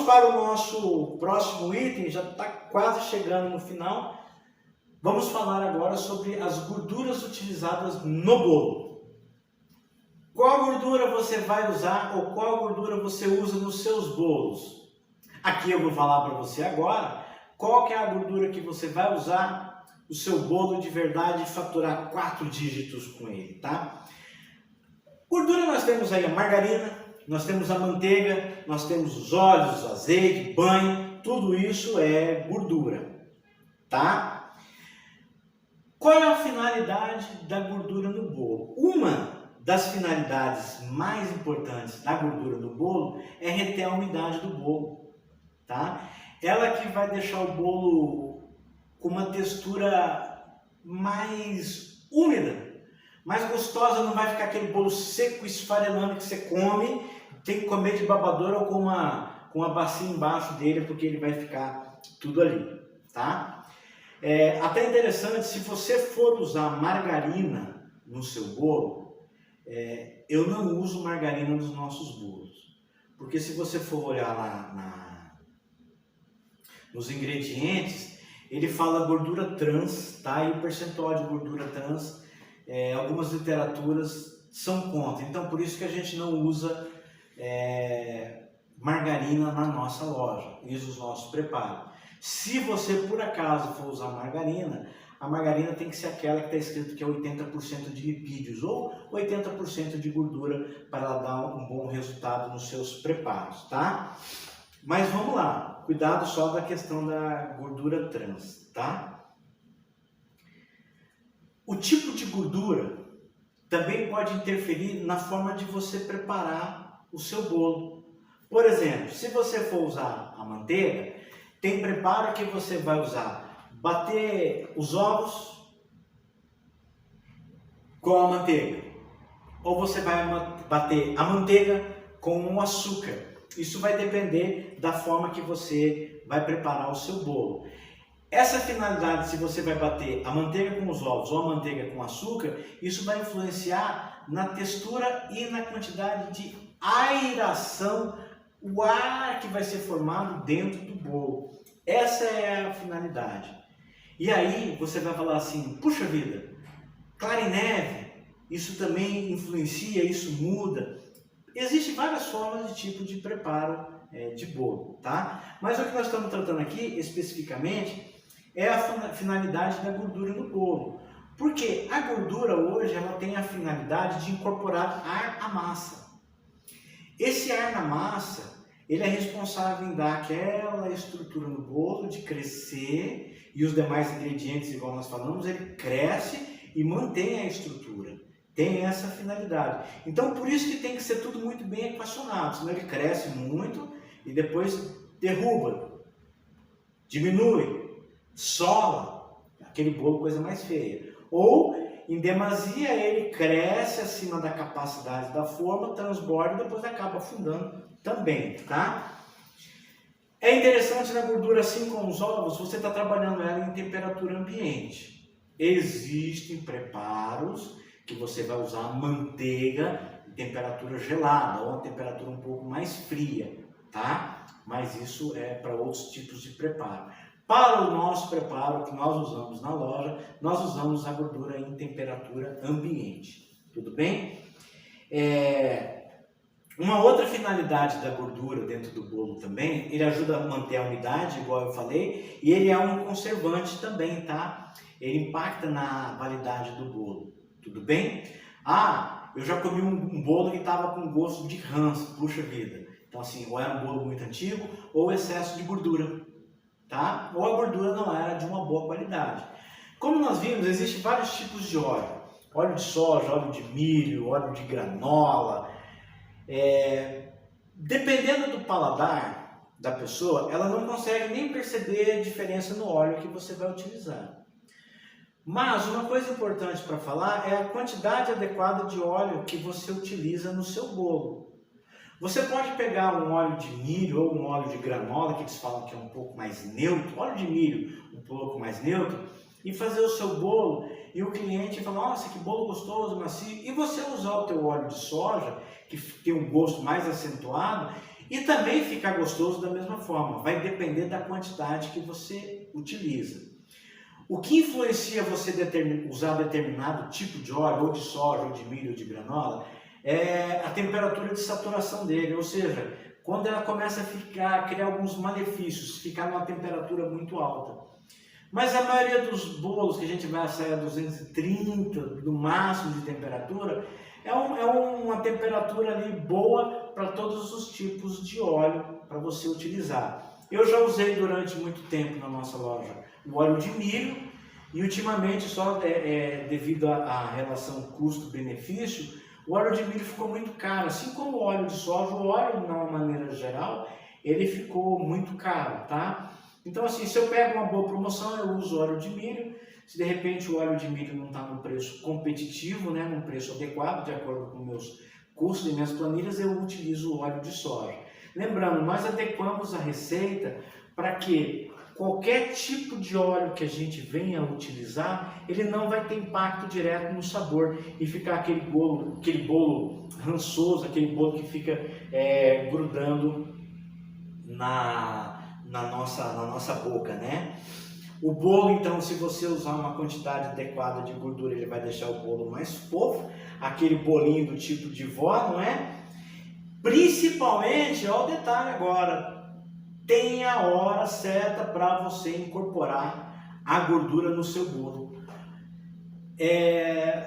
para o nosso próximo item, já está quase chegando no final. Vamos falar agora sobre as gorduras utilizadas no bolo. Qual gordura você vai usar ou qual gordura você usa nos seus bolos? Aqui eu vou falar para você agora qual que é a gordura que você vai usar o seu bolo de verdade e faturar 4 dígitos com ele, tá? Gordura nós temos aí a margarina, nós temos a manteiga, nós temos os óleos, o azeite, banho, tudo isso é gordura, tá? Qual é a finalidade da gordura no bolo? Uma das finalidades mais importantes da gordura no bolo é reter a umidade do bolo, tá? Ela que vai deixar o bolo com uma textura mais úmida, mais gostosa, não vai ficar aquele bolo seco, esfarelando que você come, tem que comer de babadora ou com uma bacia embaixo dele, porque ele vai ficar tudo ali, tá? Até interessante, se você for usar margarina no seu bolo, eu não uso margarina nos nossos bolos, porque se você for olhar lá nos ingredientes, ele fala gordura trans, tá? E o percentual de gordura trans, algumas literaturas são contra, então por isso que a gente não usa margarina na nossa loja e os nossos preparos. Se você por acaso for usar margarina, a margarina tem que ser aquela que está escrito que é 80% de lipídios ou 80% de gordura para ela dar um bom resultado nos seus preparos, tá? Mas vamos lá, cuidado só da questão da gordura trans, tá? O tipo de gordura também pode interferir na forma de você preparar o seu bolo. Por exemplo, se você for usar a manteiga, tem preparo que você vai usar bater os ovos com a manteiga, ou você vai bater a manteiga com o açúcar. Isso vai depender da forma que você vai preparar o seu bolo. Essa finalidade, se você vai bater a manteiga com os ovos ou a manteiga com açúcar, isso vai influenciar na textura e na quantidade de aeração, o ar que vai ser formado dentro do bolo. Essa é a finalidade. E aí você vai falar assim, puxa vida, clara em neve, isso também influencia, isso muda. Existem várias formas de tipo de preparo de bolo, tá? Mas o que nós estamos tratando aqui, especificamente, é a finalidade da gordura no bolo. Porque a gordura hoje ela tem a finalidade de incorporar ar à massa. Esse ar na massa, ele é responsável em dar aquela estrutura no bolo, de crescer, e os demais ingredientes, igual nós falamos, ele cresce e mantém a estrutura. Tem essa finalidade. Então, por isso que tem que ser tudo muito bem equacionado, senão ele cresce muito e depois derruba, diminui, sola, aquele bolo coisa mais feia. Ou, em demasia, ele cresce acima da capacidade da forma, transborda e depois acaba afundando também, tá? É interessante na gordura, assim como os ovos, você está trabalhando ela em temperatura ambiente. Existem preparos que você vai usar manteiga em temperatura gelada ou uma temperatura um pouco mais fria, tá? Mas isso é para outros tipos de preparo. Para o nosso preparo que nós usamos na loja, nós usamos a gordura em temperatura ambiente, tudo bem? Uma outra finalidade da gordura dentro do bolo também, ele ajuda a manter a umidade, igual eu falei, e ele é um conservante também, tá? Ele impacta na validade do bolo, tudo bem? Eu já comi um bolo que estava com gosto de ranço, puxa vida. Então assim, ou era um bolo muito antigo, ou excesso de gordura, tá? Ou a gordura não era de uma boa qualidade. Como nós vimos, existem vários tipos de óleo. Óleo de soja, óleo de milho, óleo de granola. Dependendo do paladar da pessoa, ela não consegue nem perceber a diferença no óleo que você vai utilizar. Mas uma coisa importante para falar é a quantidade adequada de óleo que você utiliza no seu bolo. Você pode pegar um óleo de milho ou um óleo de granola, que eles falam que é um pouco mais neutro, óleo de milho um pouco mais neutro, e fazer o seu bolo, e o cliente fala, nossa, que bolo gostoso, macio, e você usar o teu óleo de soja, que tem um gosto mais acentuado, E também fica gostoso da mesma forma, vai depender da quantidade que você utiliza. O que influencia você usar determinado tipo de óleo, ou de soja, ou de milho, ou de granola, é a temperatura de saturação dele, ou seja, quando ela começa a criar alguns malefícios, ficar numa temperatura muito alta. Mas a maioria dos bolos que a gente vai assar a 230 no máximo de temperatura, é uma temperatura ali boa para todos os tipos de óleo para você utilizar. Eu já usei durante muito tempo na nossa loja o óleo de milho e ultimamente, só devido à relação custo-benefício, o óleo de milho ficou muito caro. Assim como o óleo de soja, o óleo, de uma maneira geral, ele ficou muito caro, tá? Então, assim, se eu pego uma boa promoção, eu uso óleo de milho. Se de repente o óleo de milho não está num preço competitivo, né, num preço adequado, de acordo com meus custos e minhas planilhas, eu utilizo o óleo de soja. Lembrando, nós adequamos a receita para que qualquer tipo de óleo que a gente venha a utilizar, ele não vai ter impacto direto no sabor e ficar aquele bolo rançoso, aquele bolo que fica grudando na nossa boca, né? O bolo, então, se você usar uma quantidade adequada de gordura, ele vai deixar o bolo mais fofo, aquele bolinho do tipo de vó, não é? Principalmente, olha o detalhe agora, tem a hora certa para você incorporar a gordura no seu bolo.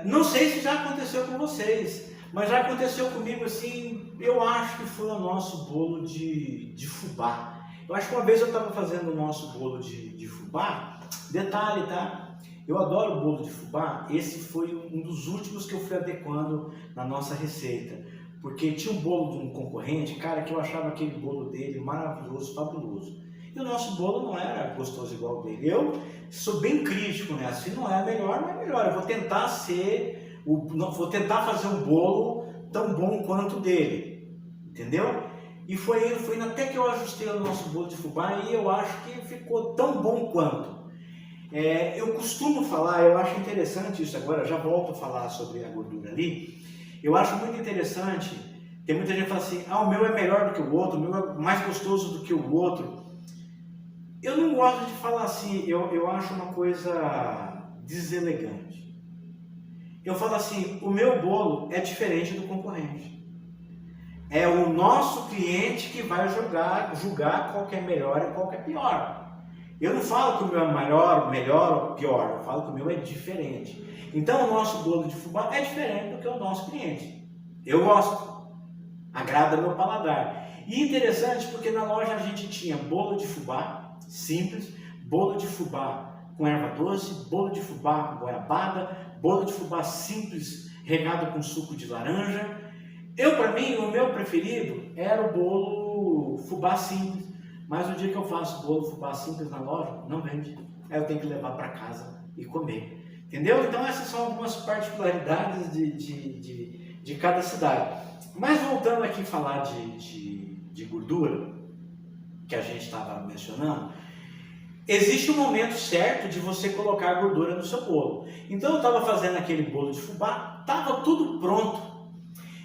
Não sei se já aconteceu com vocês, mas já aconteceu comigo assim, eu acho que foi o nosso bolo de fubá. Eu acho que uma vez eu estava fazendo o nosso bolo de fubá, detalhe, tá? Eu adoro bolo de fubá, esse foi um dos últimos que eu fui adequando na nossa receita. Porque tinha um bolo de um concorrente, cara, que eu achava aquele bolo dele maravilhoso, fabuloso. E o nosso bolo não era gostoso igual o dele. Eu sou bem crítico, né? Se não é melhor, não é melhor. Eu vou tentar vou tentar fazer um bolo tão bom quanto o dele. Entendeu? E foi até que eu ajustei o nosso bolo de fubá e eu acho que ficou tão bom quanto. Eu costumo falar, eu acho interessante isso agora, já volto a falar sobre a gordura ali. Eu acho muito interessante, tem muita gente que fala assim, o meu é melhor do que o outro, o meu é mais gostoso do que o outro. Eu não gosto de falar assim, eu acho uma coisa deselegante. Eu falo assim, o meu bolo é diferente do concorrente. É o nosso cliente que vai julgar qual que é melhor e qual que é pior. Eu não falo que o meu é melhor ou pior, eu falo que o meu é diferente. Então o nosso bolo de fubá é diferente do que o nosso cliente. Eu gosto, agrada meu paladar. E interessante porque na loja a gente tinha bolo de fubá simples, bolo de fubá com erva doce, bolo de fubá com goiabada, bolo de fubá simples regado com suco de laranja. Para mim, o meu preferido era o bolo fubá simples, mas o dia que eu faço bolo fubá simples na loja, não vende. Aí eu tenho que levar para casa e comer. Entendeu? Então essas são algumas particularidades de cada cidade. Mas voltando aqui a falar de gordura, que a gente estava mencionando, existe um momento certo de você colocar a gordura no seu bolo. Então eu estava fazendo aquele bolo de fubá, estava tudo pronto.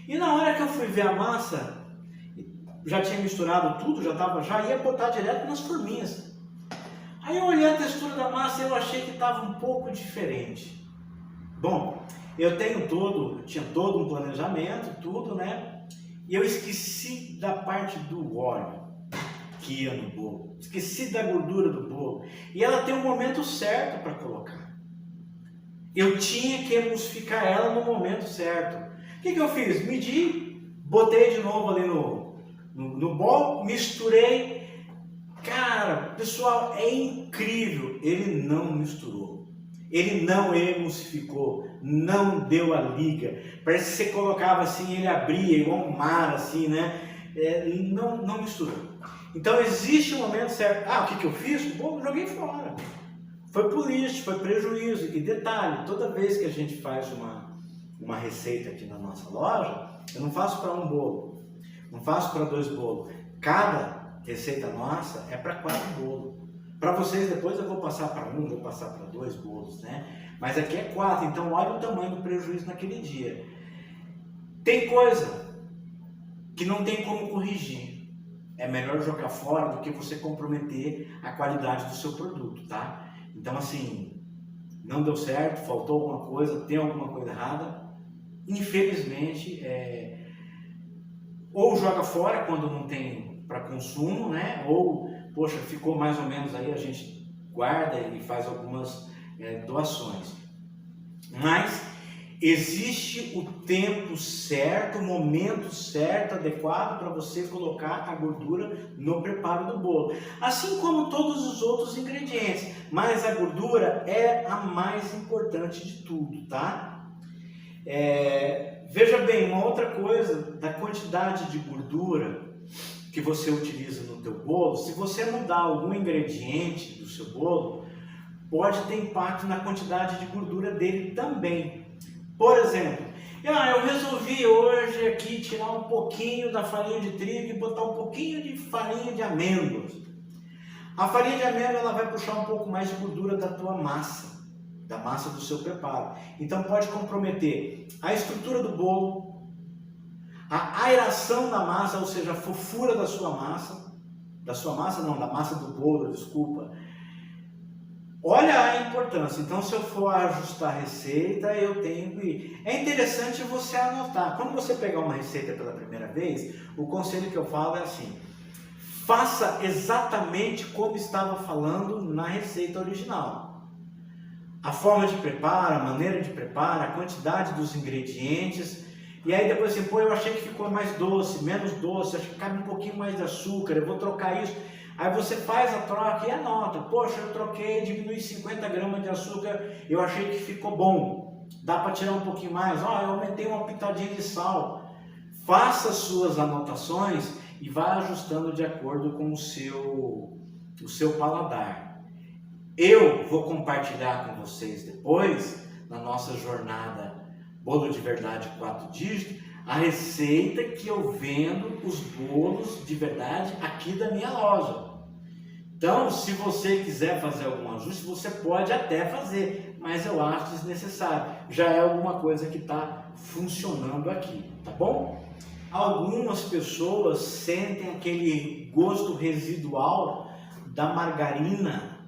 E na hora que eu fui ver a massa, já tinha misturado tudo, já ia botar direto nas forminhas. Aí eu olhei a textura da massa e eu achei que estava um pouco diferente. Bom, eu tinha todo um planejamento, tudo, né? E eu esqueci da parte do óleo que ia no bolo. Esqueci da gordura do bolo. E ela tem um momento certo para colocar. Eu tinha que emulsificar ela no momento certo. O que eu fiz? Medi, botei de novo ali no bolo, misturei. Cara, pessoal, é incrível, ele não misturou, ele não emulsificou, não deu a liga, parece que você colocava assim, ele abria igual um mar assim, né, não misturou. Então existe um momento certo. O que eu fiz? Bom, joguei fora, foi pro lixo, foi prejuízo. E detalhe, toda vez que a gente faz uma receita aqui na nossa loja, eu não faço para um bolo, não faço para 2 bolos, cada receita nossa é para 4 bolos. Para vocês depois eu vou passar para 1, vou passar para 2 bolos, né? Mas aqui é 4, então olha o tamanho do prejuízo naquele dia. Tem coisa que não tem como corrigir. é melhor jogar fora do que você comprometer a qualidade do seu produto, tá? Então, assim, não deu certo, faltou alguma coisa, tem alguma coisa errada, infelizmente, ou joga fora quando não tem para consumo, né? Ou, poxa, ficou mais ou menos aí, a gente guarda e faz algumas doações. Mas existe o tempo certo, o momento certo, adequado para você colocar a gordura no preparo do bolo. Assim como todos os outros ingredientes, mas a gordura é a mais importante de tudo, tá? Veja bem, uma outra coisa da quantidade de gordura que você utiliza no teu bolo, se você mudar algum ingrediente do seu bolo, pode ter impacto na quantidade de gordura dele também. Por exemplo, eu resolvi hoje aqui tirar um pouquinho da farinha de trigo e botar um pouquinho de farinha de amêndoas. A farinha de amêndoa ela vai puxar um pouco mais de gordura da tua massa, da massa do seu preparo. Então pode comprometer a estrutura do bolo, a aeração da massa, ou seja, a fofura da massa do bolo, desculpa. Olha a importância. Então, se eu for ajustar a receita, eu tenho que... É interessante você anotar. Quando você pegar uma receita pela primeira vez, o conselho que eu falo é assim: faça exatamente como estava falando na receita original. A forma de preparo, a maneira de preparo, a quantidade dos ingredientes. E aí depois assim, eu achei que ficou mais doce, menos doce, acho que cabe um pouquinho mais de açúcar, eu vou trocar isso. Aí você faz a troca e anota, poxa, eu troquei, diminui 50 gramas de açúcar, eu achei que ficou bom, dá para tirar um pouquinho mais, eu aumentei uma pitadinha de sal. Faça suas anotações e vá ajustando de acordo com o seu paladar. Eu vou compartilhar com vocês depois, na nossa jornada Bolo de Verdade 4 dígitos, a receita que eu vendo os bolos de verdade aqui da minha loja. Então, se você quiser fazer algum ajuste, você pode até fazer, mas eu acho desnecessário. Já é alguma coisa que está funcionando aqui, tá bom? Algumas pessoas sentem aquele gosto residual da margarina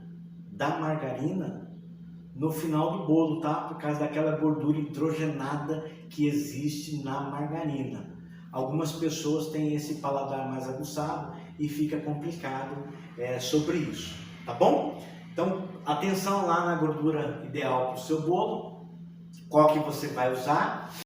no final do bolo, tá? Por causa daquela gordura hidrogenada que existe na margarina. Algumas pessoas têm esse paladar mais aguçado e fica complicado sobre isso, tá bom? Então, atenção lá na gordura ideal para o seu bolo, qual que você vai usar.